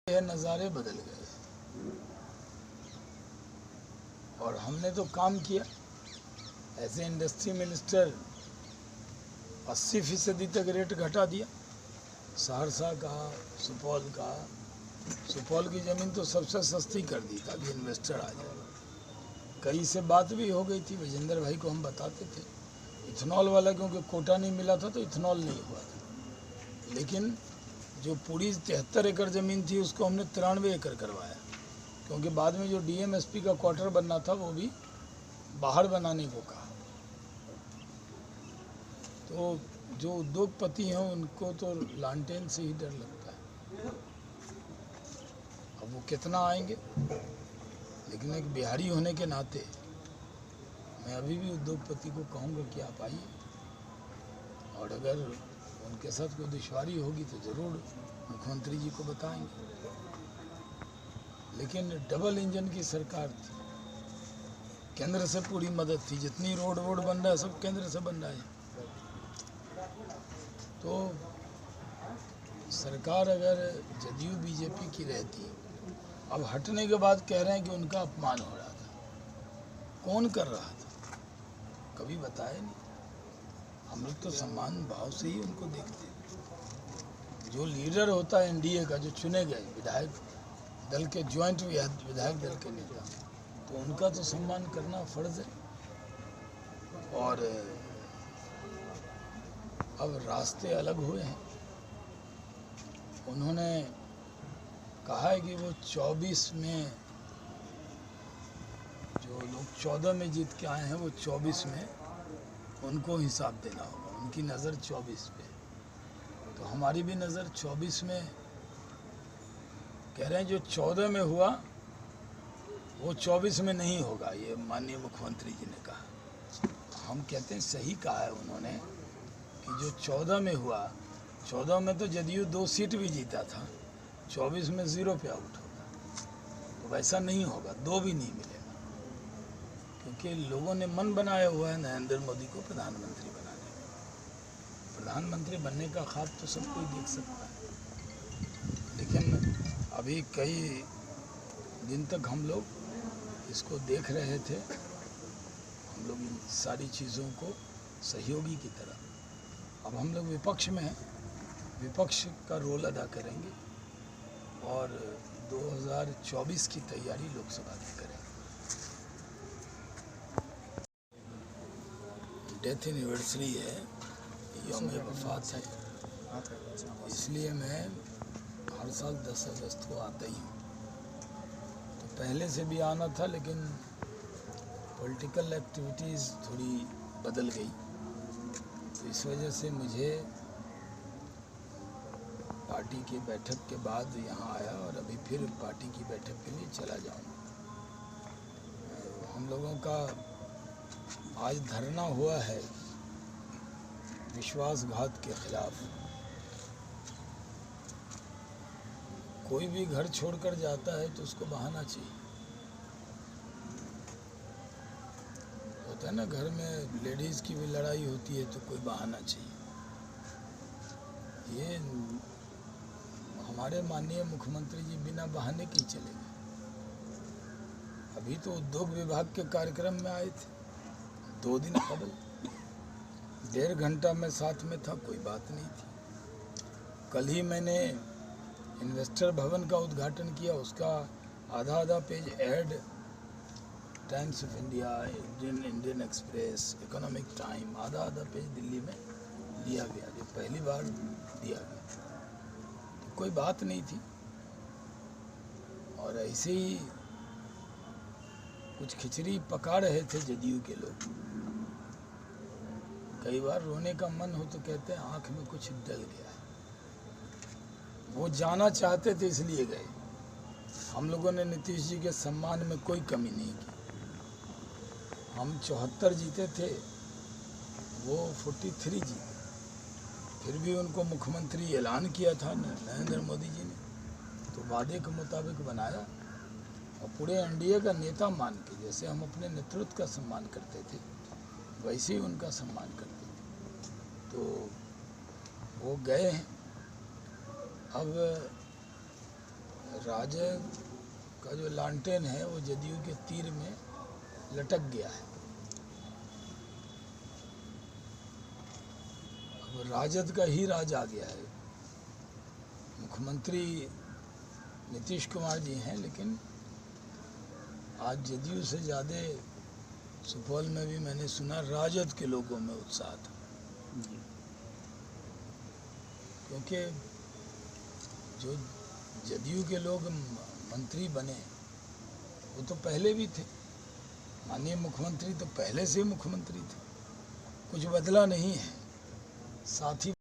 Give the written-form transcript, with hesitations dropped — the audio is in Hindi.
ये नज़ारे बदल गए और हमने तो काम किया एज ए इंडस्ट्री मिनिस्टर। 80% तक रेट घटा दिया। सहरसा का, सुपौल की ज़मीन तो सबसे सस्ती कर दी ताकि इन्वेस्टर आ जाए। कई से बात भी हो गई थी, विजेंद्र भाई को हम बताते थे। इथेनॉल वाला क्योंकि कोटा नहीं मिला था तो इथेनॉल नहीं हुआ था, लेकिन जो पूरी 73 एकड़ ज़मीन थी उसको हमने 93 एकड़ करवाया, क्योंकि बाद में जो डीएमएसपी का क्वार्टर बनना था वो भी बाहर बनाने को कहा। तो जो उद्योगपति हैं उनको तो लालटेन से ही डर लगता है। अब वो कितना आएंगे, लेकिन एक बिहारी होने के नाते मैं अभी भी उद्योगपति को कहूँगा कि आप आइए, और अगर उनके साथ कोई दुश्वारी होगी तो ज़रूर मुख्यमंत्री जी को बताएंगे। लेकिन डबल इंजन की सरकार थी, केंद्र से पूरी मदद थी। जितनी रोड बन रहा है सब केंद्र से बन रहा है। तो सरकार अगर जदयू बीजेपी की रहती, अब हटने के बाद कह रहे हैं कि उनका अपमान हो रहा था। कौन कर रहा था, कभी बताया नहीं। हम लोग तो सम्मान भाव से ही उनको देखते हैं। जो लीडर होता है एनडीए का, जो चुने गए विधायक दल के, ज्वाइंट विधायक दल के नेता, तो उनका तो सम्मान करना फर्ज है। और अब रास्ते अलग हुए हैं। उन्होंने कहा है कि वो 24 में, जो लोग 14 में जीत के आए हैं वो 24 में उनको हिसाब देना होगा। उनकी नज़र 24 पे, तो हमारी भी नज़र 24 में। कह रहे हैं जो 14 में हुआ वो 24 में नहीं होगा, ये माननीय मुख्यमंत्री जी ने कहा। हम कहते हैं सही कहा है उन्होंने कि जो 14 में हुआ, 14 में तो जदयू 2 सीट भी जीता था, 24 में 0 पे आउट होगा। तो वैसा नहीं होगा, 2 भी नहीं मिलेगा, क्योंकि लोगों ने मन बनाया हुआ है नरेंद्र मोदी को प्रधानमंत्री बनाने का। प्रधानमंत्री बनने का ख्वाब तो सब कोई देख सकता है, लेकिन अभी कई दिन तक हम लोग इसको देख रहे थे। हम लोग इन सारी चीज़ों को सहयोगी की तरह, अब हम लोग विपक्ष में हैं, विपक्ष का रोल अदा करेंगे और 2024 की तैयारी लोकसभा की करेंगे। डेथ एनिवर्सरी है, यौम वफ़ात है, इसलिए मैं हर साल 10 अगस्त को आता ही हूँ। तो पहले से भी आना था, लेकिन पॉलिटिकल एक्टिविटीज़ थोड़ी बदल गई, तो इस वजह से मुझे पार्टी की बैठक के बाद यहाँ आया और अभी फिर पार्टी की बैठक के लिए चला जाऊँगा। हम लोगों का आज धरना हुआ है विश्वासघात के खिलाफ। कोई भी घर छोड़कर जाता है तो उसको बहाना चाहिए। होता है ना, घर में लेडीज़ की भी लड़ाई होती है तो कोई बहाना चाहिए। ये हमारे माननीय मुख्यमंत्री जी बिना बहाने के ही चले गए। अभी तो उद्योग विभाग के कार्यक्रम में आए थे, 2 दिन कबल 1.5 घंटा में साथ में था, कोई बात नहीं थी। कल ही मैंने इन्वेस्टर भवन का उद्घाटन किया, उसका आधा page add times of India, Indian express, economic time, आधा पेज दिल्ली में दिया गया, जो पहली बार दिया गया। तो कोई बात नहीं थी। और ऐसे ही कुछ खिचड़ी पका रहे थे जदयू के लोग। कई बार रोने का मन हो तो कहते हैं आँख में कुछ डल गया है। वो जाना चाहते थे इसलिए गए। हम लोगों ने नीतीश जी के सम्मान में कोई कमी नहीं की। हम 74 जीते थे, वो 43 जीते। फिर भी उनको मुख्यमंत्री ऐलान किया था नरेंद्र मोदी जी ने, तो वादे के मुताबिक बनाया और पूरे एनडीए का नेता मान के, जैसे हम अपने नेतृत्व का सम्मान करते थे वैसे ही उनका सम्मान करते थे। तो वो गए हैं। अब राजग का जो लांटेन है वो जदयू के तीर में लटक गया है। अब राजद का ही राज आ गया है। मुख्यमंत्री नीतीश कुमार जी हैं, लेकिन आज जदयू से ज़्यादा सुपौल में भी मैंने सुना राजद के लोगों में उत्साह था, क्योंकि जो जदयू के लोग मंत्री बने वो तो पहले भी थे। माननीय मुख्यमंत्री तो पहले से मुख्यमंत्री थे, कुछ बदला नहीं है। साथ ही